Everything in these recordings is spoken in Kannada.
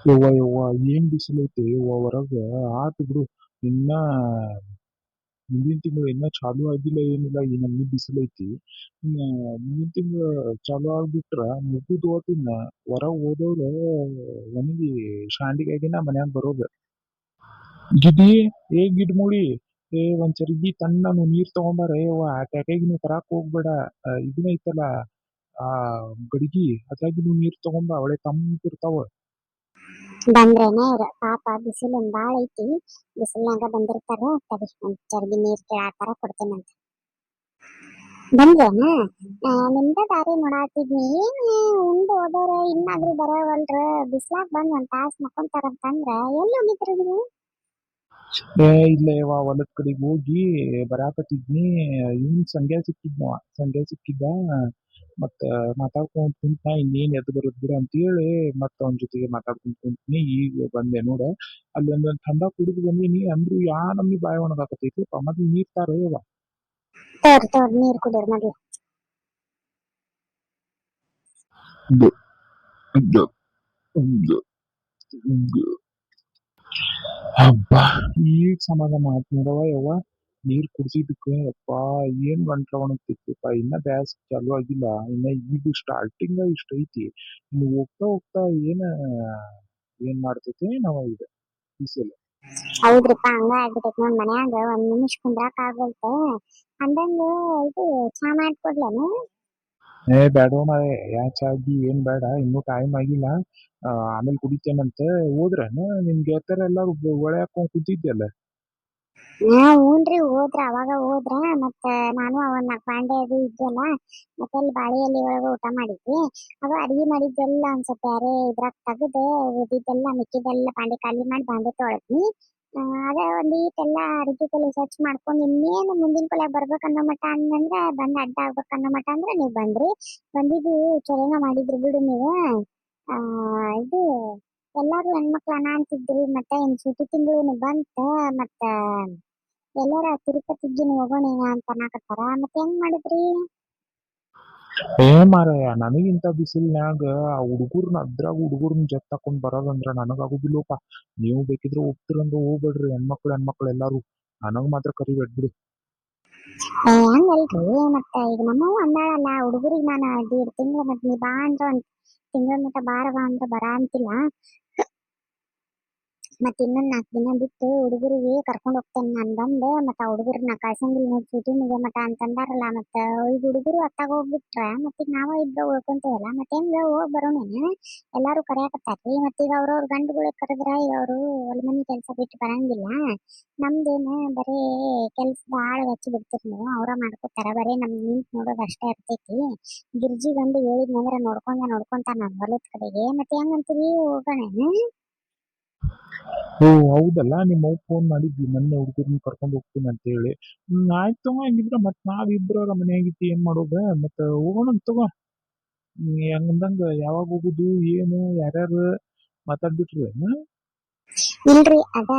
ಯವ್ವ ಯವ್ವ ಏನ್ ಬಿಸಿಲೈತಿ ಯವ್ವ ಹೊರಗ. ಆತು ಬಿಡು. ಇನ್ನ ಮುಂದಿನ ತಿಂಗಳು ಇನ್ನ ಚಾಲು ಆಗಿಲ್ಲ ಏನಿಲ್ಲ ಈ ನಮ್ನಿ ಬಿಸಿಲೈತಿ. ಇನ್ನ ಮುಂದಿನ ತಿಂಗಳು ಚಾಲು ಆಗ್ಬಿಟ್ರ ಮುಗಿದು ಹೋತಿನ್ನ. ಹೊರಗ್ ಹೋದವ್ರ ಒಣಗಿ ಶಾಂಡಿಗಾಗಿನ ಮನ್ಯಾಗ ಬರೋದ. ಗಿಡಿ, ಏ ಗಿಡ್ಮುಳಿ, ಏ ಒಂದ್ ಚರ್ಗಿ ತಣ್ಣನು ನೀರ್ ತಗೊಂಬಾರ ಯವ್ವ. ಟ್ಯಾಕ್ಯಾಗಿನೂ ತರಾಕ್ ಹೋಗ್ಬೇಡ. ಇದನ್ನ ಐತಲ್ಲ, ಆ ಗಡಿಗಿ ಅದ್ರಾಗಿನೂ ನೀರ್ ತಗೊಂಬ, ಒಳ್ಳೆ ತಂಪಿರ್ತಾವ. ಬಂದ್ರೇನೆ ಇವ್ರ ಪಾಪ ಬಿಸಿಲು ಒಂದ್ ಬಾಳ ಐತಿ. ಬಿಸಿಲ್ನಾಗ ಬಂದಿರ್ತಾರ. ತಡಿ ಒಂದ್ ಚರ್ಗಿ ನೀರ್ ಕೇಳಾತಾರ ಕೊಡ್ತೇನಂತ. ಬಂದ್ರೇನ? ನಿಮ್ದ ದಾರಿ ನೋಡಾತಿದ್ನಿ. ಏನ್ ಉಂಡ್ ಹೋದವ್ರ ಇನ್ನಾದ್ರೂ ಬರವಲ್ರ. ಬಿಸ್ಲಾಗ್ ಬಂದ್ ಒಂದ್ ತಾಸ್ ಮಕ್ಕೊಂತಾರಂತಂದ್ರ ಎಲ್ಲಿ ಹೋಗಿದ್ರಿ ನೀವು? ಏ ಇಲ್ಲ ಯವ್ವ, ಹೊಲದ್ ಕಡೆಗೆ ಹೋಗಿ ಬರಾಕತ್ತಿದ್ನಿ. ಇವ್ನ್ ಸಂಗ್ಯಾ ಸಿಕ್ಕಿದ್ದ. ಮತ್ತ ಮಾತಾಡ್ಕೊಂಡ್ ಕುಂತ, ಇನ್ನೇನ್ ಎದ್ದು ಬರೋದ್ ಬಿಡ ಅಂತೇಳಿ ಮತ್ತ ಅವನ ಜೊತೆಗೆ ಮಾತಾಡ್ಕೊಂಡ್ ಕುಂತ್ನಿ. ಈಗ ಬಂದೆ ನೋಡ. ಅಲ್ಲಿ ಒಂದೊಂದ್ ಥಂಡ ಕುಡಿದು ಬಂದೀನಿ. ಅಂದ್ರೂ ಯಾ ನಮ್ನಿ ಬಾಯಿ ಒಣಗಾಕತೈತಿಪ್ಪ. ಮೊದ್ಲು ನೀರ್ ತಾರ ಯವ್ವ. ತೋರ್ ನೀರ್ ಕುಡಿಯೋರ್ ಮೊದ್ಲು. ಗ- ಗ- ಗ- ಗ- ಹಬ್ಬ, ಈಗ ಸಮಾಧಾನ ಆತ್ ನೋಡವ ಯವ್ವ. ನೀರ್ ಕುಡ್ಸಿದ್ದಕ್ಕ ಯಪ್ಪಾ ಏನ್ ಗಂಟ್ಲ ಒಣಗ್ತಿತ್ತಪ್ಪ. ಇನ್ನ ಬ್ಯಾಸ್ಗಿ ಚಾಲು ಆಗಿಲ್ಲ. ಇನ್ನ ಈಗ ಸ್ಟಾರ್ಟಿಂಗ್ ಇಷ್ಟ ಐತಿ. ಇನ್ನು ಹೋಗ್ತಾ ಹೋಗ್ತಾ ಏನ್ ಮಾಡ್ತೈತಿ ನಾವ ಈಗ ಬಿಸಿಲು. ಹೌದ್ರಿಪ್ಪ, ಹಂಗ ಆಗ್ಬಿಟ್ಟೈತಿ ನೋಡ್. ಮನ್ಯಾಗ ಒಂದ್ ನಿಮಿಷ ಕುಂದ್ರಾಕ ಆಗಲ್ತ. ಅಂದಂಗ ಇದು ಚಾ ಮಾಡ್ಕೊಡ್ಲೇನು? ಏ ಬ್ಯಾಡೋ ಮಾರೇ, ಯಾ ಚಾಗಿ ಏನ್ ಬೇಡ. ಇನ್ನೂ ಟೈಮ್ ಆಗಿಲ್ಲ. ಆಮೇಲೆ ಕುಡಿತೇನಂತ. ಹೋದ್ರೇನ ನಿಮ್ ಗೆಳತಿಯರ್ ಎಲ್ಲಾರು ಒಳೆ ಹಾಕೊಂಡ್ ಕುಂತಿದ್ಯಲ್ಲ. ಹೂನ್ರಿ, ಹೋದ್ರ ಅವಾಗ ಹೋದ್ರ. ಮತ್ತ ನಾನು ಅವನ್ ಪಾಂಡೆ ಅದು ಇದ್ವಲ್ಲ, ಮತ್ತೆ ಅಲ್ಲಿ ಬಾಳೆ ಎಲೆ ಒಳಗ ಊಟ ಮಾಡಿದ್ವಿ. ಅವ ಅಡಿಗೆ ಮಾಡಿದ್ದೆಲ್ಲ ಒಂದ್ ಸ್ವಲ್ಪ ಬ್ಯಾರೆ ಇದ್ರಾಗ ತೆಗ್ದ ಉಳಿದಿದ್ದೆಲ್ಲ ಮಿಕ್ಕಿದೆಲ್ಲ ಪಾಂಡೆ ಖಾಲಿ ಮಾಡಿ ಬಾಂಡೆ ತೊಳದ್ನಿ. ಅದ ಒಂದ್ ಈಟೆಲ್ಲ ಅಡಿಗೆ ಕಲೆ ಸ್ವಚ್ಛ ಮಾಡ್ಕೊಂಡ್ ಇನ್ನೇನು ಮುಂದಿನ ಕೊಲೆ ಬರ್ಬೇಕನ್ನೋ ಮಟ ಅಂದ್ರ ಬಂದ್ ಅಡ್ಡ ಆಗ್ಬೇಕನ್ನೋ ಮಟ ಅಂದ್ರ ನೀವ್ ಬಂದ್ರಿ. ಬಂದಿದ್ದು ಚಲೋನ ಮಾಡಿದ್ರಿ ಬಿಡು ನೀವು. ಆ ಇದು ಎಲ್ಲಾರು ಹೆಣ್ಮಕ್ಳು ಅನ ಅಂತಿದ್ರಿ. ಮತ್ತ ಇನ್ ಸುಟಿ ತಿಂಗಳು ಬಂತ. ಮತ್ತ ಎಲ್ಲಾರ ತಿರುಪತಿಗಿನ್ ಹೋಗೋಣ ಅಂತ ಅನ್ನಕತ್ತಾರ. ಮತ್ತೆ ಹೆಂಗ್ ಮಾಡಿದ್ರಿ? ಏ ಮಾರಾಯ, ನನಗಿಂತ ಬಿಸಿಲ್ನ್ಯಾಗ ಆ ಹುಡುಗರ್ನ ಹುಡುಗರ್ನ ಜೊತೆ ತಕೊಂಡ್ ಬರೋದಂದ್ರ ನನಗಾಗುದಿಲ್ಲಪ್ಪ. ನೀವು ಬೇಕಿದ್ರೆ ಹೋಗ್ತಿರಂದ್ರ ಹೋಗ್ಬೇಡ್ರಿ. ಹೆಣ್ಮಕ್ಳು ಎಲ್ಲಾರು. ನನಗ್ ಮಾತ್ರ ಕರಿಬೇಡ್ ಬಿಡು. ಹಂಗಲ್ರಿ, ಮತ್ತ ಈಗ ನಮ್ಮವ್ವ ಅಂದಾಳಲ್ಲ, ಹುಡುಗರಿಗೆ ನಾನು 1.5 ತಿಂಗಳ ಮತ್ ನೀ ಬಾ ಅಂದ್ರ ಒಂದ್ ತಿಂಗಳ ಮಟ ಬಾರವಾ ಅಂದ್ರ ಬರ ಅಂತಿಲ್ಲ. ಮತ್ ಇನ್ನೊಂದ್ 4 ದಿನ ಬಿಟ್ಟು ಹುಡುಗರಿಗೆ ಕರ್ಕೊಂಡ್ ಹೋಗ್ತೇನೆ ನಾನ್ ಬಂದ್. ಮತ್ತ ಆ ಹುಡುಗರ್ನ ಕಳ್ಸಂಗಿಲ್ಲ ನೋಡ್ ಸೂಟಿ ಮುಗಿಯೋ ಮಟ ಅಂತಂದಾರಲ್ಲ. ಮತ್ತ ಈಗ ಹುಡುಗರು ಅತ್ತಾಗ ಹೋಗ್ಬಿಟ್ರ ಮತ್ತೀಗ ನಾವ ಇಬ್ರ ಉಳ್ಕೊಂತೇವಲ್ಲ. ಮತ್ತೆ ಹೆಂಗ ಹೋಗ್ ಬರೋಣೇನ? ಎಲ್ಲಾರು ಕರ್ಯಾಕತ್ತಾರ್ರಿ. ಮತ್ತೀಗ ಅವ್ರವ್ರ ಗಂಡುಗಳಿಗೆ ಕರೆದ್ರ ಈಗ ಅವ್ರು ಹೊಲ ಮನಿ ಕೆಲ್ಸ ಬಿಟ್ಟು ಬರಂಗಿಲ್ಲ. ನಮ್ದೇನ ಬರೇ ಕೆಲ್ಸದ ಆಳ್ ಹಚ್ಚಿ ಬಿಡ್ತೀರಿ ನೀವು. ಅವ್ರ ಮಾಡ್ಕೋತಾರ. ಬರೇ ನಮ್ ನಿಂತ್ ನೋಡೋದ್ ಅಷ್ಟೇ ಇರ್ತೈತಿ. ಗಿರ್ಜಿ ಗಂಡು ಹೇಳಿದ್ನಂದ್ರ ನೋಡ್ಕೊಂತಾನ ಹೊಲದ ಕಡೆಗೆ. ಮತ್ತೆ ಹೆಂಗಂತೀರಿ, ಹೋಗೋಣೇನ? ಓ ಹೌದಲ್ಲ, ನಿಮ್ಮವ್ವ ಫೋನ್ ಮಾಡಿದ್ವಿ ಮೊನ್ನೆ ಹುಡುಗರ್ನ ಕರ್ಕೊಂಡ್ ಹೋಗ್ತೀನಿ ಅಂತ ಹೇಳಿ. ಆಯ್ತು ಹಂಗಿದ್ರ ಮತ್ ನಾವಿಬ್ರ ಮನ್ಯಾಗಿತ್ತು ಏನ್ ಮಾಡೋದ. ಮತ್ತ ಹೋಗೋಣ ತಗೋ. ಹಂಗಂದಂಗ ಯಾವಾಗ ಹೋಗುದು, ಏನು, ಯಾರ್ಯಾರು ಮಾತಾಡ್ಬಿಟ್ರಿ? ಇಲ್ರಿ, ಅದ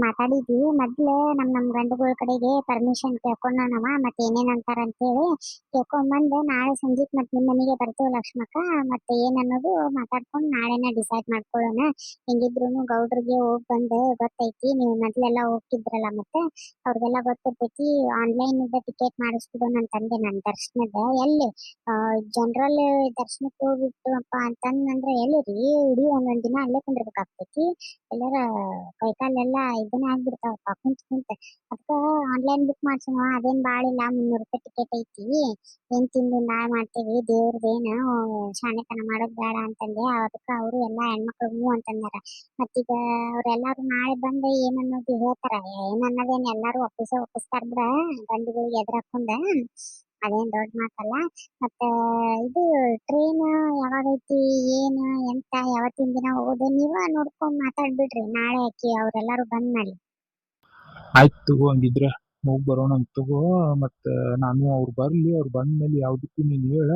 ಮಾತಾಡಿದ್ವಿ. ಮೊದ್ಲ ನಮ್ ಗಂಡುಗಳ ಕಡೆಗೆ ಪರ್ಮಿಷನ್ ಕೇಳ್ಕೊಂಡವ. ಮತ್ತೆ ಏನೇನ್ ಅಂತಾರ ಅಂತೇಳಿ ಕೇಳ್ಕೊಂಬಂದ್ ನಾಳೆ ಸಂಜಿಕ್ ಮತ್ ನಿಮ್ ಮನೆಗೆ ಬರ್ತೇವೆ ಲಕ್ಷ್ಮಕ್ಕ. ಮತ್ತೆ ಏನ್ ಅನ್ನೋದು ಮಾತಾಡ್ಕೊಂಡ್ ನಾಳೆನ ಡಿಸೈಡ್ ಮಾಡ್ಕೊಳ್ಳೋಣ. ಹೆಂಗಿದ್ರು ಗೌಡ್ರಿಗೆ ಹೋಗ್ ಬಂದ್ ಗೊತ್ತೈತಿ. ನೀವು ಮೊದ್ಲೆಲ್ಲಾ ಹೋಗ್ತಿದ್ರಲ್ಲ, ಮತ್ತೆ ಅವ್ರಿಗೆಲ್ಲ ಗೊತ್ತಿರ್ತೈತಿ. ಆನ್ಲೈನ್ ಇಂದ ಟಿಕೆಟ್ ಮಾಡಿಸ್ಬಿಡೋಣ ಅಂತಂದೆ ನಾನ್ ದರ್ಶನದ. ಎಲ್ಲಿ ಜನರಲ್ ದರ್ಶನಕ್ಕೆ ಹೋಗ್ಬಿಟ್ಟುಪ್ಪ ಅಂತಂದ್ರೆ ಎಲ್ಲಿರಿ, ಇಡೀ ಒಂದೊಂದ್ ದಿನ ಅಲ್ಲೇ ಕುಂದಿರ್ಬೇಕಾಗ್ತೈತಿ. ಎಲ್ಲಾರ ಕೈಕಾಲೆಲ್ಲ ಇದನ್ನ ಆಗ್ಬಿಡ್ತಾವಪ್ಪ ಕುಂತ. ಅದಕ್ಕ ಆನ್ಲೈನ್ ಬುಕ್ ಮಾಡ್ಸೋಣ. ಅದೇನ್ ಬಾಳಿಲ್ಲ, 300 ರೂಪಾಯಿ ಟಿಕೆಟ್ ಐತಿ. ಏನ್ ತಿಂದು ನಾಳೆ ಮಾಡ್ತೇವಿ, ದೇವ್ರದೇನ ಶಾಣೆತನ ಮಾಡೋದ್ ಬೇಡ ಅಂತಂದೆ. ಅದಕ್ಕ ಅವರು ಎಲ್ಲಾ ಹೆಣ್ಮಕ್ಳು ಹೂ ಅಂತಂದಾರ. ಮತ್ತೀಗ ಅವ್ರೆಲ್ಲಾರು ನಾಳೆ ಬಂದ ಏನನ್ನೋದು ಹೇಳ್ತಾರ. ಏನನ್ನೋದೇನ್ ಎಲ್ಲಾರು ಒಪ್ಪಿಸ್ತಾರ ಬಿಡ, ಗಂಡುಗಳಿಗೆ ಎದ್ರಾಕೊಂಡ. ಅದೇನ್ ದೊಡ್ಡ ಮಾತಲ್ಲ. ಮತ್ತ ಇದು ಟ್ರೈನ್ ಯಾವಾಗೈತಿ, ಏನ್ ಎಂತ ಯಾವತ್ತಿನ ದಿನ ಹೋಗೋದು ನೀವ ನೋಡ್ಕೊಂಡ್ ಮಾತಾಡ್ಬಿಡ್ರಿ. ನಾಳೆ ಹಾಕಿ ಅವ್ರೆಲ್ಲಾರು ಬಂದ್ ಮಾಡಿ. ಆಯ್ತು ತಗೋ, ಹಂಗಿದ್ರ ಹೋಗ್ ಬರೋಣ ಅಂತ ತಗೋ. ಮತ್ತ ನಾನು ಅವ್ರು ಬಂದ್ಮೇಲೆ ಯಾವ್ದಕ್ಕೂ ನೀನ್ ಹೇಳ.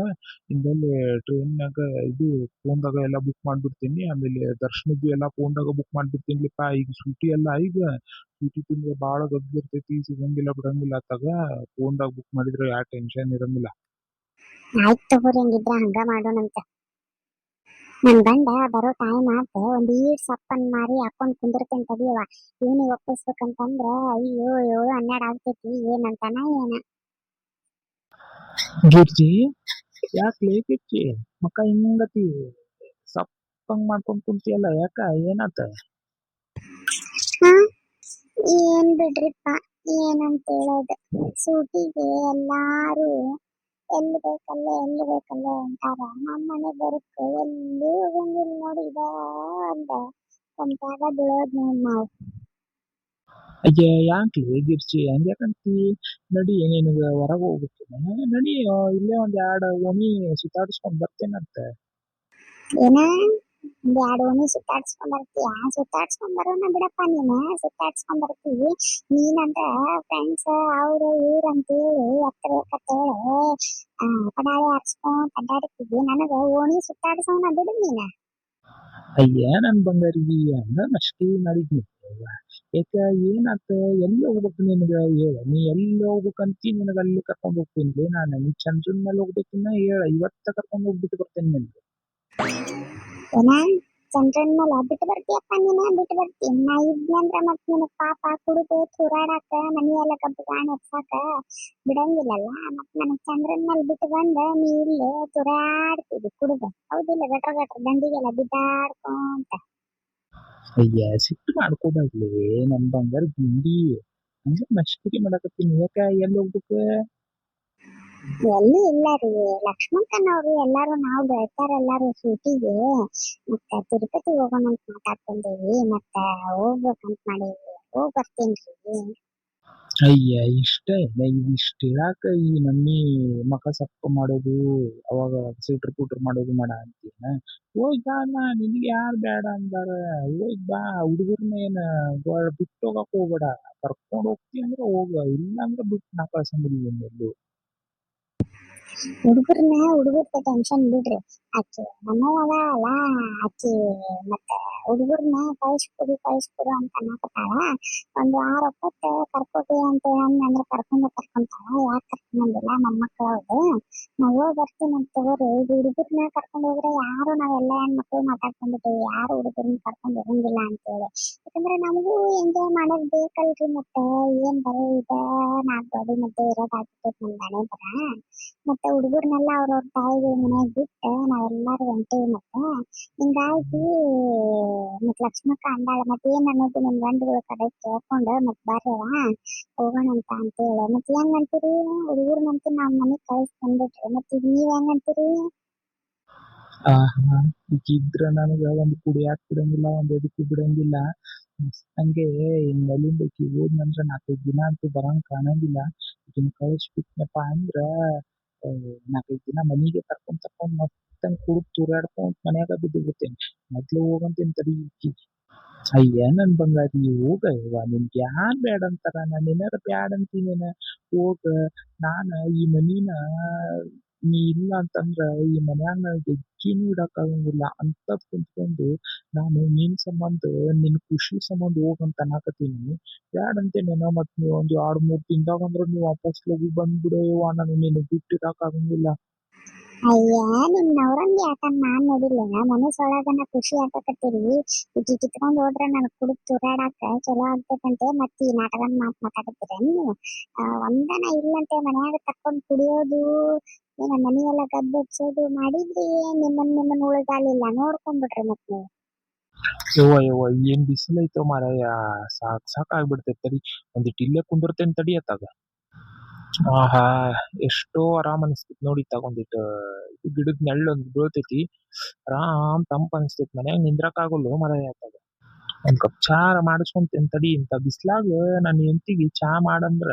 ಇಂದಲ್ಲಿ ಟ್ರೈನ್ನಾಗ ಇದು ಫೋನ್ದಾಗ ಎಲ್ಲ ಬುಕ್ ಮಾಡ್ಬಿಡ್ತೀನಿ. ಆಮೇಲೆ ದರ್ಶನದ್ದು ಎಲ್ಲ ಫೋನ್ದಾಗ ಬುಕ್ ಮಾಡ್ಬಿಡ್ತೀನಿಪ್ಪ. ಈಗ ಸೂಟಿ ಎಲ್ಲ ಸೂಟಿ ತಿಂದ್ರೆ ಭಾಳ ಗದ್ದಿರ್ತೈತಿ. ಸಿಗಂಗಿಲ್ಲ ಬಿಡಂಗಿಲ್ಲ ಆತಾಗ. ಫೋನ್ದಾಗ ಬುಕ್ ಮಾಡಿದ್ರೆ ಯಾವ ಟೆನ್ಷನ್ ಇರಂಗಿಲ್ಲ. ಆಯ್ತು ತಗೋರಿ, ಹಂಗಿದ್ರ ಹಂಗ ಮಾಡೋಣಂತ. ನನ್ ಗಂಡ ಬರೋ ಟೈಮ್ ಆತ ಒಂದ್ ಈಡ್ ಸಪ್ಪನ್ ಮಾರಿ ಹಾಕೊಂಡ್ ಕುಂದಿರ್ತೇನೆ ತಡಿಯವ. ಇವ್ನಿಗೆ ಒಪ್ಪಿಸ್ಬೇಕಂತಂದ್ರ ಅಯ್ಯೋ 7-12 ಆಗ್ತೈತಿ, ಏನಂತಾನ ಏನ. ಗಿರ್ಜಿ, ಯಾಕೆ ಗಿರ್ಜಿ ಮಕ್ಕ ಹಿಂಗತಿ ಸಪ್ಪಂಗ್ ಮಾಡ್ಕೊಂಡ್ ಕುಂತಿಯಲ್ಲ, ಯಾಕ ಏನಾತ? ಹಾ, ಏನ್ ಬಿಡ್ರಿಪ್ಪ, ಏನಂತ ಹೇಳೋದು. ಸೂಟಿಗೆ ಎಲ್ಲಾರು ಎಲ್ಲಿ ಬೇಕಲ್ಲೇ ಅಂತಾರ. ನಮ್ಮನೆ ಬರುತ್ತ ಎಲ್ಲಿ ಹೋಗಂಗಿಲ್ಲ ನೋಡಿ. ಒಂದ ಕೊಂಪಾಗ ಬೀಳೋದ್ ನೋಡ್ ನಾವು. ಅಯ್ಯ, ಯಾಕ್ಲಿ ಗಿರ್ಜಿ ಹಂಗ್ಯಾಕಂತಿ? ನಡಿ, ನಿನಗ ಹೊರಗೆ ಹೋಗ್ಬಿಡ್ತೇನೆ. ನಡಿ, ಇಲ್ಲೇ ಒಂದ್ 2 ಓಣಿ ಸುತ್ತಾಡಿಸ್ಕೊಂಡ್ ಬರ್ತೇನಂತ. ಏನ, ಒಂದ್ 2 ಓಣಿ ಸುತ್ತಾಡ್ಸ್ಕೊಂಡ್ ಬರ್ತೀಯ? ಸುತ್ತಾಡ್ಸ್ಕೊಂಡ್ ಬರೋಣ ಬಿಡಪ್ಪ, ನೀನ ಸುತ್ತಾಡ್ಸ್ಕೊಂಡ್ ಬರ್ತೀವಿ. ನೀನಂದ್ರ ಫ್ರೆಂಡ್ಸ್ ಅವ್ರು ಇವ್ರು ಅಂತೇಳಿ ಎತ್ತಬೇಕಂತೇಳಿ ಪಡಾಳಿ ಹಾರಿಸ್ಕೊಂಡ್ ಅಡ್ಡಾಡ್ತಿದ್ವಿ. ನನಗ ಓಣಿ ಸುತ್ತಾಡ್ಸೋಣ ಬಿಡು ನೀನ. ಅಯ್ಯ, ನನ್ ಬಂಗಾರಿ ಹಂಗ ಮಸ್ಕಿ ಮಾಡಿದ್ನಿ. ಯಾಕ, ಏನಾತ? ಎಲ್ಲಿ ಹೋಗ್ಬೇಕು ನಿನಗ? ಹೇಳ, ನೀ ಎಲ್ಲಿ ಹೋಗ್ಬೇಕಂತಿ ನಿನಗ ಅಲ್ಲಿ ಕರ್ಕೊಂಡ್ ಹೋಗ್ತೀನಿ. ನಾನು ನೀ ಚಂದ್ರನ್ ಮೇಲೆ ಹೋಗ್ಬೇಕಿನ್ನ ಹೇಳ, ಇವತ್ತ ಕರ್ಕೊಂಡ್ ಹೋಗ್ಬಿಟ್ಟು ಬರ್ತೇನೆ ನಿನಗೆ. ಏನ, ಚಂದ್ರನ್ ಮೇಲೆ ಬಿಟ್ಟು ಬರ್ತೀಯಪ್ಪ ನೀನ? ಬಿಟ್ಟು ಬರ್ತೀನಿ ನಾ ಇದ್ನಂದ್ರ ಮತ್ ನಿನಗ್ ಪಾಪ ಕುಡುದು ತೂರಾಡಾಕ ಮನಿ ಎಲ್ಲ ಕಬ್ಬು ಗಾಣ ಎತ್ಸಾಕ ಬಿಡಂಗಿಲ್ಲಲ್ಲ. ಮತ್ ನನಗ್ ಚಂದ್ರನ್ ಮೇಲೆ ಬಿಟ್ಟು ಬಂದ ನೀ ಇಲ್ಲೇ ತೂರಾಡ್ತಿದ್ದಿ ಕುಡುದು. ಹೌದಿಲ್ಲ? ಗಟ್ರ ದಂಡಿಗೆಲ್ಲ ಬಿದ್ದಾಡ್ಕೊಂತ. ಅಯ್ಯ, ಸಿಟ್ಟು ಮಾಡ್ಕೋಬಾರ್ಲಿ ನನ್ ಬಂಗಾರ ಗುಂಡಿ. ಹಂಗ ಮಸ್ಕರಿ ಮಾಡಕತ್ತೀನಿ. ಯಾಕ, ಎಲ್ಲಿ ಹೋಗ್ಬೇಕು? ಎಲ್ಲಿ ಇಲ್ಲ ರೀ, ಲಕ್ಷ್ಮಕ್ಕನವ್ರು ಎಲ್ಲಾರು ನಾವು ಗೆಳತಾರ ಎಲ್ಲಾರು ಸೂಟಿಗೆ ಮತ್ತ ತಿರುಪತಿ ಹೋಗೋಣ ಅಂತ ಮಾತಾಡ್ಕೊಂಡೇವಿ. ಮತ್ತ ಹೋಗ್ಬೇಕಂತ ಮಾಡೇವಿ. ಹೋಗ್ ಬರ್ತೇನ್ರಿ. ಅಯ್ಯ, ಇಷ್ಟ ಹೇಳಾಕ ಈ ನಮ್ಮಿ ಮಕ ಸಪ್ಪ ಮಾಡೋದು, ಅವಾಗ ಸಿಟ್ರ್ ಪುಟ್ರ್ ಮಾಡೋದು ಮಾಡ ಅಂತೀನ. ಹೋಗ್ ಬಾ ಅಣ್ಣ, ನಿನಗೆ ಯಾರು ಬೇಡ ಅಂದಾರ? ಹೋಗ್ ಬಾ. ಹುಡುಗರ್ನೇನ ಬಿಟ್ಟು ಹೋಗಕ್ ಹೋಗ್ಬೇಡ. ಕರ್ಕೊಂಡ್ ಹೋಗ್ತಿ ಅಂದ್ರೆ ಹೋಗ, ಇಲ್ಲ ಅಂದ್ರೆ ಬಿಟ್ಟು ನಾ ಕಳ್ಸಂಗಿಲ್ಲ ಎಲ್ಲೂ. ಹುಡುಗರ್ದ ಟೆನ್ಷನ್ ಬಿಡ್ರಿ. ಆಕಿ ನಮ್ಮವ್ವ ಅಲ್ಲ, ಆಕಿ ಮತ್ತ ಹುಡುಗರ್ನ ಕಳಿಸ್ಕೊಡು ಅಂತ ಅನ್ನಕತ್ತಾಳ. ಒಂದ್ ವಾರ ಒಪ್ಪತ್ತ ಕರ್ಕೋತಿ ಅಂತ ಅಂದ್ರೆ ಕರ್ಕೊಂತಾಳ. ಯಾಕೆ ಕರ್ಕೊಂಬಂದಿಲ್ಲ ಮೊಮ್ಮಕ್ಳು ಅವ್ರು. ನಾವ್ ಹೋಗಿ ಬರ್ತೀನಿ ಅಂತ ತಗೋರಿ. ಇದು ಹುಡುಗರ್ನ ಕರ್ಕೊಂಡ್ ಹೋದ್ರೆ ಯಾರು ನಾವೆಲ್ಲ ಹೆಣ್ಮಕ್ಳು ಮಾತಾಡ್ಕೊಂಡ್ಬಿಟ್ಟೇವಿ, ಯಾರು ಹುಡುಗರ್ನ ಕರ್ಕೊಂಡ್ ಹೋಗಂಗಿಲ್ಲ ಅಂತೇಳಿ. ಯಾಕಂದ್ರೆ ನಮಗೂ ಎಂಜಾಯ್ ಮಾಡೋದ್ ಬೇಕಲ್ರಿ. ಮತ್ತೆ ಏನ್ ಬರೀ ಇದ 4 ಗೋಡೆ ಮಧ್ಯೆ ಇರೋದಾಗ್ತೈತಿ ನಮ್ ಮನೆ ಬರ. ಮತ್ತೆ ಹುಡುಗರ್ನೆಲ್ಲ ಅವ್ರವ್ರ ತಾಯಿಗಳ ಮನ್ಯಾಗ ಬಿಟ್ಟು ನಾವೆಲ್ಲಾರು ಹೊಂಟೇವಿ. ಮತ್ತೆ ಹಿಂಗಾಗಿ ಮತ್ ಲಕ್ಷ್ಮಕ್ಕ ಅಂದಾಳ, ಮತ್ತೇನ್ ಅನ್ನೋದು ನಿಮ್ ಗಂಡುಗಳ ಕಡೆ ಕೇಳ್ಕೊಂಡು ಮತ್ ಬರ್ರವ ಹೋಗೋಣ ಅಂತೇಳಿ. ಮತ್ ಹೆಂಗ್ ಅಂತೀರಿ? ಹುಡುಗರ್ನಂತೂ ನಾವ್ ಮನೆಗ್ ಕಳ್ಸಿ ಬಂದ್ಬಿಟ್ರಿ. ಮತ್ ಈಗ ನೀವ್ ಹೆಂಗ್ ಅಂತೀರಿ? ಇದ್ರ ನನಗ ಒಂದು ಕುಡಿಯಾಕ್ ಬಿಡಂಗಿಲ್ಲ, ಒಂದ್ ಎದಕ್ಕೂ ಬಿಡಂಗಿಲ್ಲ. ಹಂಗೆ ಮೇಲಿಂದ ಹೋದ್ನಂದ್ರ 4-5 ದಿನ ಅಂತೂ ಬರಂಗ್ ಕಾಣಂಗಿಲ್ಲ. ಈಗಿನ ಕಳಿಸ್ಬಿಟ್ನಪ್ಪ ಅಂದ್ರ 4-5 ದಿನ ಮನಿಗೆ ಕರ್ಕೊಂಡ್ ಮತ್ತಂಗ್ ಕುಡುದ್ ತೂರಾಡ್ಕೊಂಡ್ ಮನ್ಯಾಗ ಬಿದ್ದು ಬಿಡ್ತೇನೆ. ಮೊದ್ಲು ಹೋಗಂತೇನ್ ತಡಿ ಈಕಿ. ಅಯ್ಯ, ನನ್ ಬಂಗಾರಿ ಹೋಗ. ನಿನ್ಗೆ ಯಾರ್ ಬ್ಯಾಡ ಅಂತಾರ? ನಾನು ಏನಾರ ಬ್ಯಾಡ ಅಂತೀನೇನ? ಹೋಗ. ನಾನ ಈ ಮನಿನ ನೀ ಇಲ್ಲ ಅಂತಂದ್ರ ಈ ಮನ್ಯಾಗ ನನಗೆ ಹೆಜ್ಜೆನೂ ಇಡಕ್ಕಾಗಂಗಿಲ್ಲ. ಅಂತದ್ ಕುಂತ್ಕೊಂಡು ನಾನು ನಿನ್ ಸಂಬಂಧ, ನಿನ್ ಖುಷಿ ಸಂಬಂಧ ಹೋಗಂತ ಅನ್ನಕತ್ತೀನಿ. ಬ್ಯಾಡ ಅಂತೇನೇನ? ಮತ್ ನೀವು ಒಂದ್ 2-3 ದಿನದಾಗ ಅಂದ್ರ ನೀವು ವಾಪಸ್ ಹೋಗಿ ಬಂದ್ಬಿಡು. ನಾನು ನಿನಗ್ ಬಿಟ್ಟಿರಾಕ್ ಆಗಂಗಿಲ್ಲ. ಅಯ್ಯ, ನಿಮ್ ನವರಂಗಿ ಆಟ ನಾನ್ ನೋಡಿಲ್ಲ. ಮನಸ್ಸೊಳಗನ ಖುಷಿ ಆಟಕತ್ತೀರಿ. ಈಗ ಕಿತ್ಕೊಂಡ್ ಹೋದ್ರ ನನಗ್ ಕುಡುಕ್ ತೂರಾಡಾಕ ಚಲೋ ಆಗ್ತೈತಂತೆ ಮತ್ ಈ ನಾಟಕನ್ ಮಾತಾಡತ್ತೀರ ನೀವು. ಒಂದನ ಇಲ್ಲಂತೆ ಮನ್ಯಾಗ ತಕ್ಕೊಂಡ್ ಕುಡಿಯೋದು, ಏನ ಮನಿಯೆಲ್ಲ ಗಬ್ಬೆಚ್ಚೋದು ಮಾಡಿದ್ರಿ. ನಿಮ್ಮನ್ ಉಳಿಗಾಲಿಲ್ಲ ನೋಡ್ಕೊಂಡ್ಬಿಟ್ರಿ ಮತ್ ನೀವು. ಯವ್ವ ಏನ್ ಬಿಸಿಲೈತೋ ಮಾರಾಯ. ಸಾಕ್ ಆಗ್ಬಿಡ್ತೈತಿ. ತಡಿ, ಒಂದಿಟ್ ಇಲ್ಲೇ ಕುಂದಿರ್ತೇನೆ ತಡಿ ಅತ್ತಾಗ. ಆಹಾ, ಎಷ್ಟೋ ಆರಾಮ್ ಅನಿಸ್ತೈತಿ ನೋಡಿ. ತಗೊಂಡಿಟ್ಟು ಗಿಡದ ನೆಳ್ಳೊಂದ್ ಬೀಳ್ತೈತಿ, ಆರಾಮ್ ತಂಪ ಅನಿಸ್ತೈತಿ. ಮನ್ಯಾಗ ನಿಂದ್ರಕ್ ಆಗೋಲ್ಲ ಮಾರಾಯ ಆತಾಗ. ಒಂದ್ ಕಪ್ ಚಾ ಮಾಡಿಸ್ಕೊಂತೇನ್ ತಡಿ. ಇಂತ ಬಿಸ್ಲಾಗ ನನ್ನ ಹೆಂಡತಿಗೆ ಚಾ ಮಾಡಂದ್ರ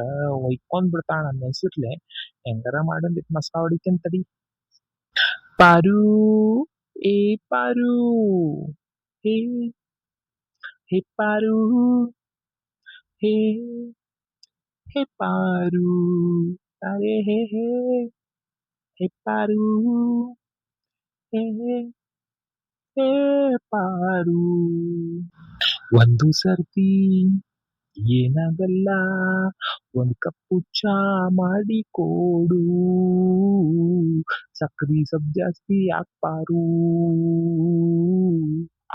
ಒಯ್ಕೊಂಡ್ ಬಿಡ್ತಾಳ ನನ್ನ ಹೆಸರ್ಲೆ. ಹೆಂಗಾರ ಮಾಡಂದಿಟ್ ಮಸ್ಕಾ ಹೊಡಿತೇನ್ ತಡಿ. ಪಾರು, ಏ ಪಾರು, ಹೇ ಹೇ ಪಾರು, ಹೇ ಹೇ ಪಾರು, ಅರೆ ಹೇ ಹೇ ಹೇ ಪಾರು, ಹೇ ಹೇ ಪಾರು. ಒಂದು ಸರ್ತಿ ಏನಾಗಲ್ಲ ಒಂದ್ ಕಪ್ಪು ಚಾ ಮಾಡಿ ಕೊಡು, ಸಕ್ರಿ ಸ್ವಲ್ಪ ಜಾಸ್ತಿ ಹಾಕ್ಪಾರು,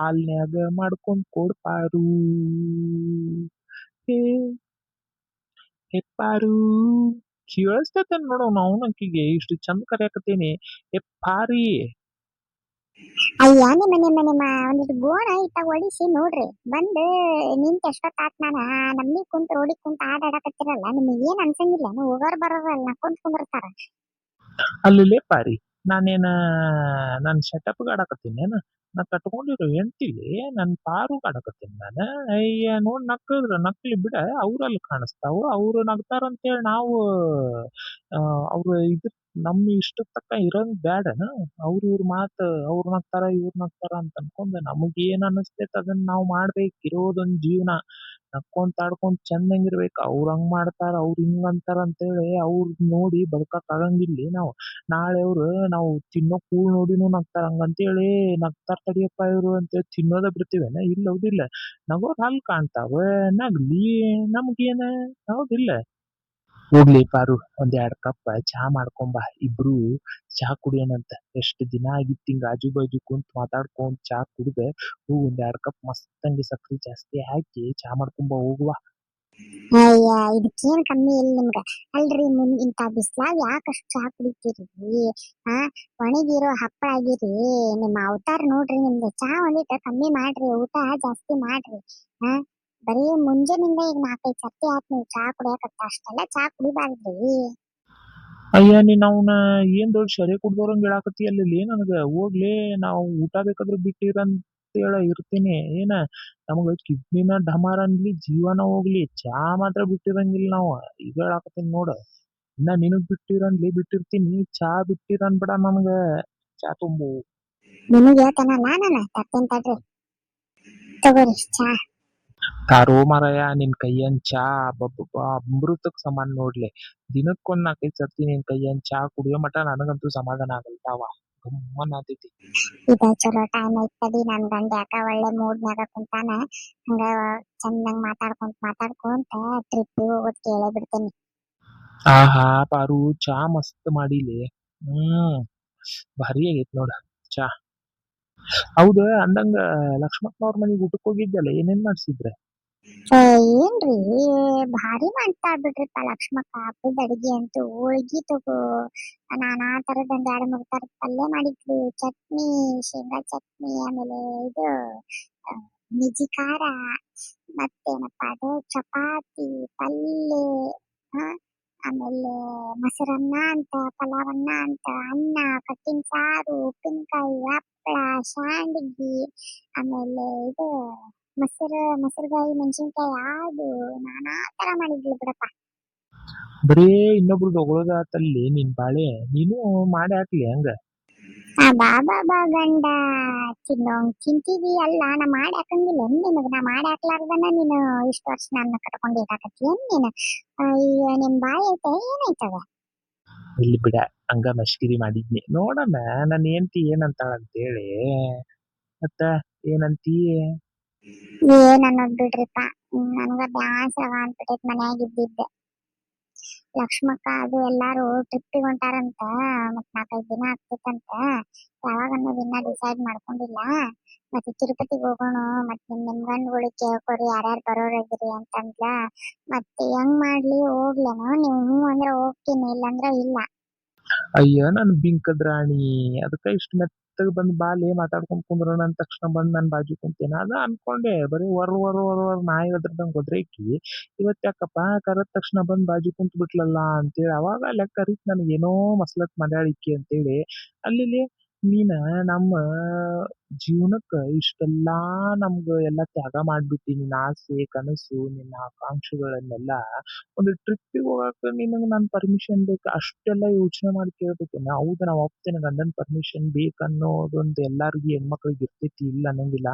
ಹಾಲ್ನ್ಯಾಗ ಮಾಡ್ಕೊಂಡ್ ಕೊಡ್ಪಾರು. ಹೇ ಹೆಪ್ಪಾರು ಕೇಳಿಸ್ತೈತೆ ನೋಡು ನಾವು ಆಕಿಗೆ ಇಷ್ಟು ಚಂದ ಕರೆಯಕತ್ತೀನಿ. ಹೆಪ್ಪಾರಿ. ಅಯ್ಯ ನಿಮ್ಮ ಒಂದಿಟ್ಟು ಗೋಣ ಇಟ್ಟಾಗ ಹೊಡಿಸಿ ನೋಡ್ರಿ ಬಂದ್ ನಿಂತ ಎಷ್ಟೊತ್ತಾತ್ ನಮ್ಮಿ ಕುಂತ ರೋಡಿ ಕುಂತ ಆಡಾಡಕತ್ತಿರಲ್ಲ ನಿಮಗೆ ಏನ್ ಅನ್ಸಂಗಿಲ್ಲ ಹೋಗೋರ್ ಬರೋರಲ್ಲ ನಕ್ಕೊಂತ ಕುಂದಿರ್ತಾರ. ಅಲ್ಲೇ ಪಾರಿ, ನಾನೇನ ನನ್ ಸೆಟಪ್ ಆಡಕತ್ತೀನೇನ? ನಾ ಕಟ್ಕೊಂಡಿರೋ ಹೆಂಡ್ತಿಲಿ ನನ್ ಪಾರು ಆಡಕತ್ತೀನಿ ನಾನು. ಅಯ್ಯ ನೋಡ್ ನಕ್ಕದ್ರ ನಕ್ಲಿ ಬಿಡ, ಅವ್ರಲ್ಲಿ ಕಾಣಿಸ್ತಾವ, ಅವ್ರು ನಗ್ತಾರಂತೇಳಿ ನಾವು ಅವ್ರ ಇದ್ರ ನಮ್ಮ ಇಷ್ಟದ ತಕ್ಕ ಇರೋದ್ ಬ್ಯಾಡನ? ಇವ್ರ ಮಾತು ಅವ್ರು ನಗ್ತಾರ ಇವ್ರು ನಗ್ತಾರ ಅಂತ ಅನ್ಕೊಂಡ್ ನಮಗ್ ಏನ್ ಅನಸ್ತೈತೆ ಅದನ್ನ ನಾವ್ ಮಾಡ್ಬೇಕು. ಇರೋದೊಂದ್ ಜೀವನ, ನಕ್ಕೊಂತ ಆಡ್ಕೊಂತ ಚಂದಂಗಿರ್ಬೇಕು. ಅವ್ರ ಹಂಗ್ ಮಾಡ್ತಾರ ಅವ್ರ ಹಿಂಗ್ ಅಂತಾರ ಅಂತೇಳಿ ಅವ್ರ ನೋಡಿ ಬದುಕಕ್ ಆಗಂಗಿಲ್ಲ ನಾವು. ನಾಳೆ ಅವ್ರು ನಾವು ತಿನ್ನೋ ಕೂಳ್ ನೋಡಿನೂ ನಗ್ತಾರ ಹಂಗಂತೇಳಿ ನಗ್ತಾರ ತಡಿಯಪ್ಪ ಇವ್ರು ಅಂತೇಳಿ ತಿನ್ನೋದ ಬಿಡ್ತೀವೇನ? ಇಲ್ಲ ಹೌದಿಲ್ಲ. ನಗೋರ್ ಹಲ್ ಕಾಣ್ತಾವ, ನಗ್ಲಿ, ನಮ್ಗೇನ? ಹೌದಿಲ್ಲ. ಹೋಗ್ಲಿ ಪಾರು, ಒಂದ್ 2 ಕಪ್ ಚಹಾ ಮಾಡ್ಕೊಂಬ, ಇಬ್ರು ಚಹಾ ಕುಡಿಯೋಣಂತ. ಎಷ್ಟ್ ದಿನ ಆಗಿತ್ತು ಹಿಂಗ ಆಜು ಬಾಜು ಕುಂತ್ ಮಾತಾಡ್ಕೊಂಡ್ ಚಹಾ ಕುಡ್ದ. ಒಂದ್ 2 ಕಪ್ ಮಸ್ತಂಗಿ ಸಕ್ರಿ ಜಾಸ್ತಿ ಹಾಕಿ ಚಹಾ ಮಾಡ್ಕೊಂಬ ಹೋಗುವ. ಅಯ್ಯ ಇದಕ್ಕೇನ್ ಕಮ್ಮಿ ಇಲ್ಲ ನಿಮ್ಗ. ಅಲ್ರಿ ಇಂತ ಬಿಸ್ಲಾಗ ಯಾಕಷ್ಟು ಚಹಾ ಕುಡಿತೀರಿ? ಆ ಒಣಗಿರೋ ಹಪ್ಪಳ ಆಗಿರಿ, ನಿಮ್ಮ ಅವತಾರ ನೋಡ್ರಿ ನಿಮ್ದು. ಚಹಾ ಒಂದಿಟ್ಟ ಕಮ್ಮಿ ಮಾಡ್ರಿ, ಊಟ ಜಾಸ್ತಿ ಮಾಡ್ರಿ. ಆ ಬರೀ ಮುಂಜಾನಿಂದ ಈಗ 4-5 ಸರ್ತಿ ಆತ್ ನೀವು ಚಹಾ ಕುಡಿಯಾಕತ್ತ, ಅಷ್ಟೆಲ್ಲ ಚಹಾ ಕುಡಿಬಾರ್ದ್ರಿ. ಅಯ್ಯ ನೀನ್ ಅವ್ನ ಏನ್ ದೊಡ್ಡ ಶರೆ ಕುಡ್ದೋರಂಗ್ ಹೇಳಾಕತ್ತಿ ಅಲ್ಲಿ ನನಗ. ಹೋಗ್ಲಿ, ನಾವು ಊಟ ಬೇಕಾದ್ರೆ ಬಿಟ್ಟಿರಂತೇಳ ಇರ್ತೀನಿ ಏನ? ನಮಗ ಕಿಡ್ನಿನ ಡಮಾರ ಅನ್ಲಿ, ಜೀವನ ಹೋಗ್ಲಿ, ಚಾ ಮಾತ್ರ ಬಿಟ್ಟಿರಂಗಿಲ್ಲ ನಾವು. ಈಗ ಹೇಳಾಕತ್ತೀನಿ ನೋಡ. ಇನ್ನ ನಿನಗ್ ಬಿಟ್ಟಿರನ್ಲಿ ಬಿಟ್ಟಿರ್ತೀನಿ, ಚಾ ಬಿಟ್ಟಿರನ್ಬೇಡ ನನ್ಗ. ಚಾ ತುಂಬು. ನಿಮಗೆ ಹೇಳ್ತಾನಲ್ಲ ನಾನು ತರ್ತೇನೆ ತಡ್ರಿ, ತಗೋರಿ ಚಾ. ತಾರೋ ಮಾರಾಯ, ನಿನ್ ಕೈಯನ್ ಚಾ ಅಮೃತಕ್ ಸಮಾನ ನೋಡ್ಲಿ. ದಿನಕ್ಕೊಂದ್ 4-5 ಸರ್ತಿ ನಿನ್ ಕೈಯನ್ ಚಾ ಕುಡಿಯೋ ಮಟ ನನಗಂತೂ ಸಮಾಧಾನ ಆಗಲ್ತಾವ. ಗಮ್ಮನ್ ಆತೈತಿ. ಇದ ಚಲೋ ಟೈಮ್ ಐತದಿ, ನನ್ ಗಂಡ ಯಾಕ ಒಳ್ಳೆ ಮೂಡ್ನ್ಯಾಗ ಕುಂತಾನ. ಹಂಗ ಚಂದಂಗ್ ಮಾತಾಡ್ಕೊಂತ ಟ್ರಿಪ್ ಹೋಗೋದ್ ಕೇಳೇ ಬಿಡ್ತೇನಿ. ಆಹಾ ಪಾರು, ಚಾ ಮಸ್ತ್ ಮಾಡಿಲಿ. ಭಾರಿ ಆಗೈತ್ ನೋಡ ಚಾ. ಹೌದ ಅಂದಂಗ ಲಕ್ಷ್ಮಕ್ಕನವ್ರ ಮನೆಗೆ ಊಟಕ್ಕೆ ಹೋಗಿದ್ದಲ್ಲ, ಏನೇನ್ ಮಾಡ್ಸಿದ್ರೆ? ಏನ್ರಿ ಭಾರಿ ಮಾಡ್ತಾ ಬಿಡ್ರಿಪ್ಪ ಲಕ್ಷ್ಮಕ್ಕ. ಹಬ್ಬದ ಅಡಿಗೆ ಅಂತೂ ಹೋಳ್ಗಿ ತಗೋ, ನಾನಾ ತರದ್ ಒಂದ್ 2-3 ತರದ್ ಪಲ್ಯ ಮಾಡಿದ್ಲು, ಚಟ್ನಿ, ಶೇಂಗಾ ಚಟ್ನಿ, ಆಮೇಲೆ ಇದು ನಿಜಿ ಖಾರ, ಮತ್ತೇನಪ್ಪ ಅದು ಚಪಾತಿ ಪಲ್ಯ, ಹ ಆಮೇಲೆ ಮೊಸರನ್ನ ಅಂತ, ಪಲಾವನ್ನ ಅಂತ, ಅನ್ನ, ಕಟ್ಟಿನ ಸಾರು, ಉಪ್ಪಿನಕಾಯಿ, ಹಪ್ಪಳ, ಶಾಂಡ್ಗಿ, ಆಮೇಲೆ ಇದು ಮೊಸರುಗಾಯಿ ಮೆಣಸಿನ್ಕಾಯಿ ಆದು, ನಾನಾ ತರ ಮಾಡಿದ್ಲು ಬಿಡಪ್ಪ. ಬರೇ ಇನ್ನೊಬ್ರದ್ದು ಹೊಗಳೋದಾತಲ್ಲಿ ನಿನ್ ಬಾಳೆ. ನೀನು ಮಾಡಿ ಹಾಕ್ಲಿ ಹಂಗ. ಬಾಬಾ ಗಂಡ ತಿಂತೀವಿ ಅಲ್ಲ, ನಾ ಮಾಡಿ ಹಾಕಂಗಿಲ್ಲ ನಿನಗ? ನಾ ಮಾಡಿ ಹಾಕ್ಲಾರ್ದನ ನೀನು ಇಷ್ಟು ವರ್ಷ ನನ್ನ ಕಟ್ಕೊಂಡು ಇಟ್ಟಾಕತ್ತಿ ಏನ್ ನೀನು? ಅಯ್ಯ ನಿಮ್ ಬಾಯಿ ಐತೆ ಏನಾಯ್ತದ? ಇಲ್ಲಿ ಬಿಡ, ಹಂಗ ಮಶ್ಕಿರಿ ಮಾಡಿದ್ನಿ ನೋಡಮ್ಮ. ನನ್ನ ಹೆಂಡ್ತಿ ಏನಂತಾಳ ಅಂತೇಳಿ. ಮತ್ತ ಏನಂತೀ? ಏನ್ ಅನ್ನೋದ್ ಬಿಡ್ರಿಪ್ಪ, ನನ್ಗ ಬ್ಯಾಸರ ಅನ್ಬಿಟ್ಟೈತ್ ಮನ್ಯಾಗ ಇದ್ದಿದ್ದೆ. ಲಕ್ಷ್ಮಕ್ಕ ಅದು ಎಲ್ಲಾರು ಟ್ರಿಪ್ಪಿಗೆ ಹೊಂಟಾರಂತ, ಮತ್ 4-5 ದಿನ ಆಗ್ತೈತಂತ. ಯಾವಾಗ ಅನ್ನೋದು ಇನ್ನ ಡಿಸೈಡ್ ಮಾಡ್ಕೊಂಡಿಲ್ಲ. ಮತ್ತೆ ತಿರುಪತಿಗೆ ಹೋಗೋಣ, ಮತ್ ನಿಮ್ ಗಂಡ್ಗಳಿಗೆ ಕೇಳ್ಕೊರಿ ಯಾರ್ಯಾರು ಬರೋರಾಗಿರಿ ಅಂತಂದ್ಲ. ಮತ್ತೆ ಹೆಂಗ್ ಮಾಡ್ಲಿ, ಹೋಗ್ಲೇನೋ? ನೀವು ಹ್ಞೂ ಅಂದ್ರೆ ಹೋಗ್ತೀನಿ, ಇಲ್ಲಂದ್ರ ಇಲ್ಲ. ಅಯ್ಯ ನನ್ ಬಿಂಕದ್ ರಾಣಿ, ಅದಕ್ಕ ಇಷ್ಟ ಮೆತ್ತಗ ಬಂದ್ ಬಾಲಿ ಮಾತಾಡ್ಕೊಂಡ್ ಕುಂದ್ರೋಣ ಅಂದ ತಕ್ಷಣ ಬಂದ್ ನನ್ ಬಾಜು ಕುಂತೇನ? ಅದ ಅನ್ಕೊಂಡೆ, ಬರೀ ವರ್ ನಾಯಿ ಒದ್ರದಂಗ್ ಒದ್ರೇಕಿ ಇವತ್ ಯಾಕಪ್ಪ ಕರೆದ ತಕ್ಷಣ ಬಂದ್ ಬಾಜು ಕುಂತ್ ಬಿಟ್ಲಲ್ಲ ಅಂತೇಳಿ ಅವಾಗ ಲೆಕ್ಕ ಅರಿತ್ ನನಗೇನೋ ಮಸ್ಲತ್ ಮಡ್ಯಾಳಿಕ್ಕಿ ಅಂತೇಳಿ. ಅಲ್ಲಿ ನೀನ ನಮ್ಮ ಜೀವನಕ್ಕ ಇಷ್ಟೆಲ್ಲಾ ನಮ್ಗ ಎಲ್ಲಾ ತ್ಯಾಗ ಮಾಡ್ಬಿಟ್ಟಿ, ನಿನ್ನ ಆಸೆ ಕನಸು ನಿನ್ನ ಆಕಾಂಕ್ಷೆಗಳನ್ನೆಲ್ಲ ಒಂದು ಟ್ರಿಪ್ಪಿಗೆ ಹೋಗಾಕ ನಿನಗೆ ನನ್ನ ಪರ್ಮಿಷನ್ ಬೇಕು ಅಷ್ಟೆಲ್ಲ ಯೋಚನೆ ಮಾಡಿ ಕೇಳ್ಬೇಕು. ಹೌದು ನಾವು ಒಪ್ತೇನೆ, ಗಂಡನ ಪರ್ಮಿಷನ್ ಬೇಕನ್ನೋದೊಂದು ಎಲ್ಲಾರ್ಗಿ ಹೆಣ್ಮಕ್ಳಿಗೆ ಇರ್ತೈತಿ, ಇಲ್ಲ ಅನ್ನಂಗಿಲ್ಲ.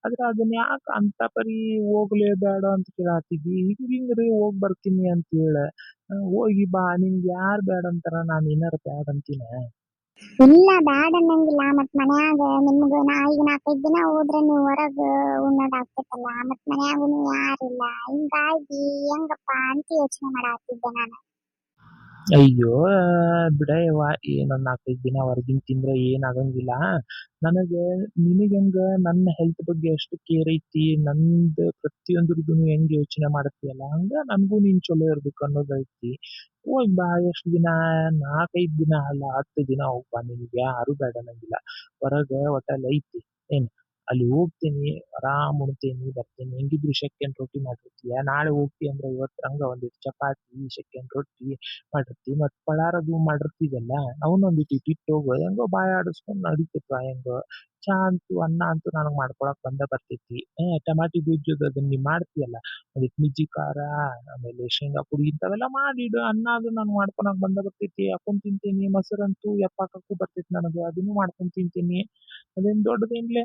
ಆದ್ರೆ ಅದನ್ನ ಯಾಕೆ ಅಂತ ಪರಿ ಹೋಗ್ಲೇಬೇಡ ಅಂತ ಕೇಳಾತಿದ್ವಿ. ಹಿಂಗ್ರಿ ಹೋಗ್ ಬರ್ತೀನಿ ಅಂತ ಹೇಳ, ಹೋಗಿ ಬಾ, ನಿನ್ಗೆ ಯಾರು ಬೇಡ ಅಂತಾರ? ನಾನು ಏನಾರ ಬೇಡ ಅಂತೀನ? ಇಲ್ಲ ಬ್ಯಾಡ ಅನ್ನಂಗಿಲ್ಲ ಮತ್ ಮನ್ಯಾಗ ನಿಮ್ಗ ಈಗ 4-5 ದಿನ ಹೋದ್ರೆ ನೀವು ಹೊರಗ್ ಉಣ್ಣೋದಾಗ್ತೈತಲ್ಲ ಮತ್ ಮನ್ಯಾಗುನು ಯಾರಿಲ್ಲ ಹಿಂಗಾಗಿ ಹೆಂಗಪ್ಪ ಅಂತ ಯೋಚನೆ ಮಾಡಾತಿದ್ದೆ ನಾನು. ಅಯ್ಯೋ ಬಿಡಯವ್ವ ಏನೊಂದ್ 4-5 ದಿನ ಹೊರಗಿನ್ ತಿಂದ್ರೆ ಏನ್ ಆಗಂಗಿಲ್ಲ. ನನಗ ನಿನಗೆಂಗ ನನ್ನ ಹೆಲ್ತ್ ಬಗ್ಗೆ ಎಷ್ಟು ಕೇರ್ ಐತಿ, ನಂದ್ ಪ್ರತಿಯೊಂದ್ರದುನು ಹೆಂಗ್ ಯೋಚನೆ ಮಾಡತ್ತೀಯಲ್ಲ ಹಂಗ ನನ್ಗೂ ನೀನ್ ಚಲೋ ಇರ್ಬೇಕು ಅನ್ನೋದೈತಿ. ಹೋಗ್ ಬಾ ಎಷ್ಟ್ ದಿನ 4-5 ದಿನ ಅಲ್ಲ 10 ದಿನ ಹೋಗ್ ಬಾ ನಿನಗ್ ಯಾರು ಬ್ಯಾಡ ಅನ್ನಂಗಿಲ್ಲ. ಹೊರಗ ಹೋಟೆಲ್ ಐತಿ ಏನ್ ಅಲ್ಲಿ ಹೋಗ್ತೀನಿ ಆರಾಮ್ ಉಣ್ತೀನಿ ಬರ್ತೀನಿ. ಹೆಂಗಿದ್ರು ಶೆಕೆಂಡ್ ರೊಟ್ಟಿ ಮಾಡಿರ್ತೀಯ, ನಾಳೆ ಹೋಗ್ತಿ ಅಂದ್ರೆ ಇವತ್ತು ಹಂಗ ಒಂದಿಟ್ಟು ಚಪಾತಿ ಶೆಕೆಂಡ್ ರೊಟ್ಟಿ ಮಾಡಿರ್ತಿ ಮತ್ ಪಳಾರದು ಮಾಡಿರ್ತಿದಲ್ಲ ಅವನ್ನೊಂದಿಟ್ಟು ಇಟ್ಟಿಟ್ಟು ಹೋಗು ಹೆಂಗೋ ಬಾಯ ಆಡಿಸ್ಕೊಂಡ್ ನಡಿತೈತ್ವ ಹೆಂಗೋ. ಚಾ ಅಂತೂ ಅನ್ನ ಅಂತೂ ನನಗ್ ಮಾಡ್ಕೊಳಕ್ ಬರ್ತೈತಿ. ಟಮಾಟಿ ಗೊಜ್ಜುದು ಅದನ್ನ ನೀ ಮಾಡ್ತೀಯಲ್ಲ ಅದಕ್ಕೆ ಮಿಜ್ಜಿ ಖಾರ ಆಮೇಲೆ ಶೇಂಗಾ ಪುಡಿ ಇಂಥವೆಲ್ಲ ಮಾಡಿಡು. ಅನ್ನ ಅದು ನಾನು ಮಾಡ್ಕೊಳಕ್ ಬರ್ತೈತಿ ಹಾಕೊಂಡ್ ತಿಂತೀನಿ. ಮೊಸರಂತೂ ಯಪ್ಪಾಕಕ್ಕೂ ಬರ್ತೈತಿ ನನಗೆ ಅದನ್ನು ಮಾಡ್ಕೊಂಡ್ ತಿಂತೀನಿ. ಅದೇನ್ ದೊಡ್ಡದೇನ್ಲೆ.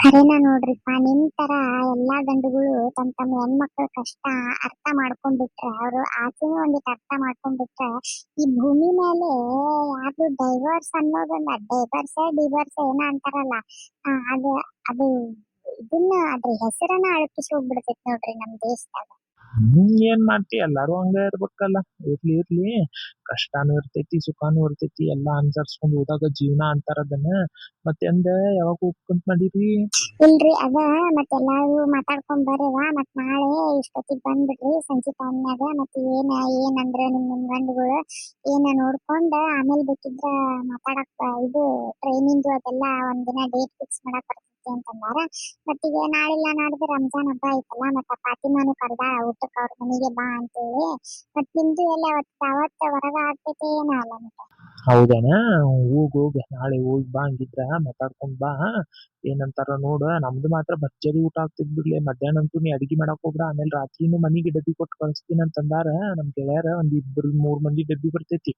ಖರೇನ ನೋಡ್ರಿಪ್ಪ ನಿಮ್ ತರ ಎಲ್ಲಾ ಗಂಡುಗಳು ತಮ್ಮ ಹೆಣ್ಮಕ್ಳ ಕಷ್ಟ ಅರ್ಥ ಮಾಡ್ಕೊಂಡ್ಬಿಟ್ರೆ ಅವ್ರು ಆಸೆನೂ ಒಂದಿಟ್ಟು ಅರ್ಥ ಮಾಡ್ಕೊಂಡ್ಬಿಟ್ರೆ ಈ ಭೂಮಿ ಮೇಲೆ ಯಾರು ಡೈವರ್ಸ್ ಅನ್ನೋದನ್ನ ಡಿವರ್ಸ್ ಏನ ಅಂತಾರಲ್ಲ ಅದು ಅದು ಇದನ್ನ ಅದ್ರ ಹೆಸರನ್ನ ಅಳಕಿಸಿ ಹೋಗ್ಬಿಡ್ತೈತಿ ನೋಡ್ರಿ ನಮ್ ದೇಶದಾಗ. ಏನ್ ಮಾಡ್ತಿ ಎಲ್ಲಾರು ಹಂಗ ಇರ್ಬೇಕಲ್ಲ. ಇರ್ಲಿ ಇರ್ಲಿ ಕಷ್ಟಾನು ಇರ್ತೈತಿ ಸುಖಾನು ಇರ್ತೈತಿ ಎಲ್ಲಾ ಅನ್ಸರ್ಸ್ಕೊಂಡ್ ಹೋದಾಗ ಜೀವನ ಅಂತಾರದನ್ನ. ಮತ್ತೆ ಅಂದ ಯಾವಾಗ ಹೋಗ್ಕಂತ ಮಾಡೀರಿ? ಇಲ್ರಿ ಅದ ಮತ್ತೆಲ್ಲಾರು ಮಾತಾಡ್ಕೊಂಡ್ ಬರ್ರಿವ ಮತ್ ನಾಳೆ ಇಷ್ಟೊತ್ತಿಗೆ ಬಂದ್ಬಿಡ್ರಿ ಸಂಜೆ ಟೈಮ್ನಾಗ ಮತ್ ಏನಂದ್ರ ನಿಮ್ ಗಂಡುಗಳು ಏನ ನೋಡ್ಕೊಂಡ್ ಆಮೇಲೆ ಬೇಕಿದ್ರ ಮಾತಾಡಕ್ ಇದು ಟ್ರೈನಿಂದು ಅದೆಲ್ಲ ಒಂದಿನ ಡೇಟ್ ಫಿಕ್ಸ್ ಮಾಡಕ್ ಬರ್ತೈತಿ ಅಂತಂದಾರ. ಮತ್ತೀಗ ನಾಳಿಲ್ಲ ನಾಡ್ದು ರಂಜಾನ್ ಹಬ್ಬ ಐತಲ್ಲ ಮತ್ತ ಫಾತಿಮಾನು ಕರ್ದಾಳ ಊಟಕ್ಕೆ ಅವ್ರ ಮನೆಗೆ ಬಾ ಅಂತೇಳಿ. ಮತ್ ನಿಮ್ದು ಎಲ್ಲ ಅವತ್ತ ಹೊರಗ ಆಗ್ತೈತೆ ಏನೋ ಅಲ್ಲ ಮತ್ತೆ. ಹೌದೇನ? ಹೋಗ್ ನಾಳೆ ಹೋಗಿ ಬಾ ಹಂಗಿದ್ರ ಮಾತಾಡ್ಕೊಂಡ್ ಬಾ. ಏನಂತಾರ ನೋಡ ನಮ್ದು ಮಾತ್ರ ಭರ್ಜರಿ ಊಟ ಆಗ್ತದ ಬಿಡ್ಲೆ. ಮಧ್ಯಾಹ್ನ ಅಂತೂ ನೀ ಅಡಿಗೆ ಮಾಡಕ್ ಹೋಗ್ಬೇಡ ಆಮೇಲೆ ರಾತ್ರಿನೂ ಮನಿಗೆ ಡಬ್ಬಿ ಕೊಟ್ಟು ಕಳಿಸ್ತೀನಿ ಅಂತಂದಾರ ನಮ್ ಗೆಳೆಯರ. ಒಂದ್ 2-3 ಮಂದಿ ಡಬ್ಬಿ ಬರ್ತೈತಿ.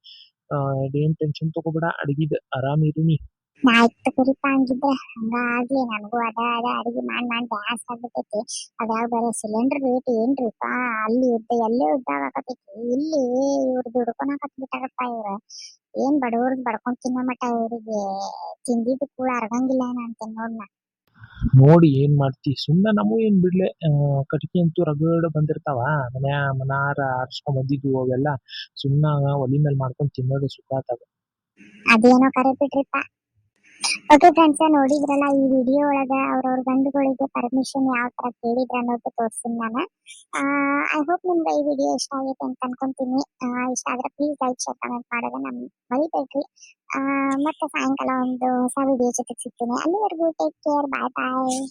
ಏನ್ ಟೆನ್ಷನ್ ತಗೋಬೇಡ ಅಡಿಗಿದ ಆರಾಮ್ ಇರು ನೀ. ಆಯ್ತು ಕುರಿಪ ಹಂಗಿದ್ರೆ ಹಂಗ ಆಗ್ಲಿ ನನಗೂ ಅದ ಅಡಿಗೆ ಮಾಡಿ ಗ್ಯಾಸ್ ಆಗ್ಬಿಟ್ಟೈತಿ. ಅದ್ಯಾವ ಬೇರೆ ಸಿಲಿಂಡರ್ ರೇಟ್ ಏನ್ರಿಪಾ ಅಲ್ಲಿ ಎಲ್ಲೇ ಉದ್ದಾಗ ಆಗತೈತಿ ಇಲ್ಲಿ ಇವ್ರು ದುಡ್ಕೊಳಕತ್ ಬಿಟ್ಟಾರಪ್ಪ ಇವ್ರ. ಏನ್ ಬಡವ್ರದ್ ಬಡ್ಕೊಂಡ್ ತಿನ್ನೋ ಮಟ ಇವ್ರಿಗೆ ತಿಂದಿದ್ದು ಕೂಡ ಅರ್ಗಂಗಿಲ್ಲ ಏನ ಅಂತ ನೋಡ್ನ. ನೋಡಿ ಏನ್ ಮಾಡ್ತಿ ಸುಮ್ನೆ ನಮಗೂ ಏನ್ ಬಿಡ್ಲೆ. ಕಟ್ಗಿ ಅಂತೂ ರಗಡ್ ಬಂದಿರ್ತಾವ ಮನಾರ ಆರ್ಸ್ಕೊಂಡ್ ಬಂದಿದ್ವು ಅವೆಲ್ಲ ಸುಮ್ನ ಒಲಿ ಮೇಲೆ ಮಾಡ್ಕೊಂಡ್ ತಿನ್ನೋದು ಸುಖ ಆತದ. ಅದೇನೋ ಕರೆ ಬಿಡ್ರಿಪ್ಪ. ಓಕೆ ಫ್ರೆಂಡ್ಸ್ ನೋಡಿದ್ರಲ್ಲ ಈ ವಿಡಿಯೋ ಒಳಗ ಅವ್ರವ್ರ ಗಂಡುಗಳಿಗೆ ಪರ್ಮಿಷನ್ ಯಾವ ತರ ಕೇಳಿದ್ರ ಅನ್ನೋದು ತೋರ್ಸಿನಿ ನಾನು. ಐ ಹೋಪ್ ನಿಮ್ಗೆ ಈ ವಿಡಿಯೋ ಇಷ್ಟ ಆಗೈತೆ ಅಂತ ಅನ್ಕೊಂತೀನಿ. ಇಷ್ಟ ಆದ್ರೆ ಪ್ಲೀಸ್ ಲೈಕ್ ಶೇರ್ ಕಮೆಂಟ್ ಮಾಡೋದನ್ನ ಮರಿಬೇಡ್ರಿ. ಮತ್ತೆ ಸಾಯಂಕಾಲ ಒಂದು ಹೊಸ ವಿಡಿಯೋ ಜೊತೆ ಸಿಗ್ತೀನಿ. ಅಲ್ಲಿವರೆಗೂ ಟೇಕ್ ಕೇರ್ ಬಾಯ್ ಬಾಯ್.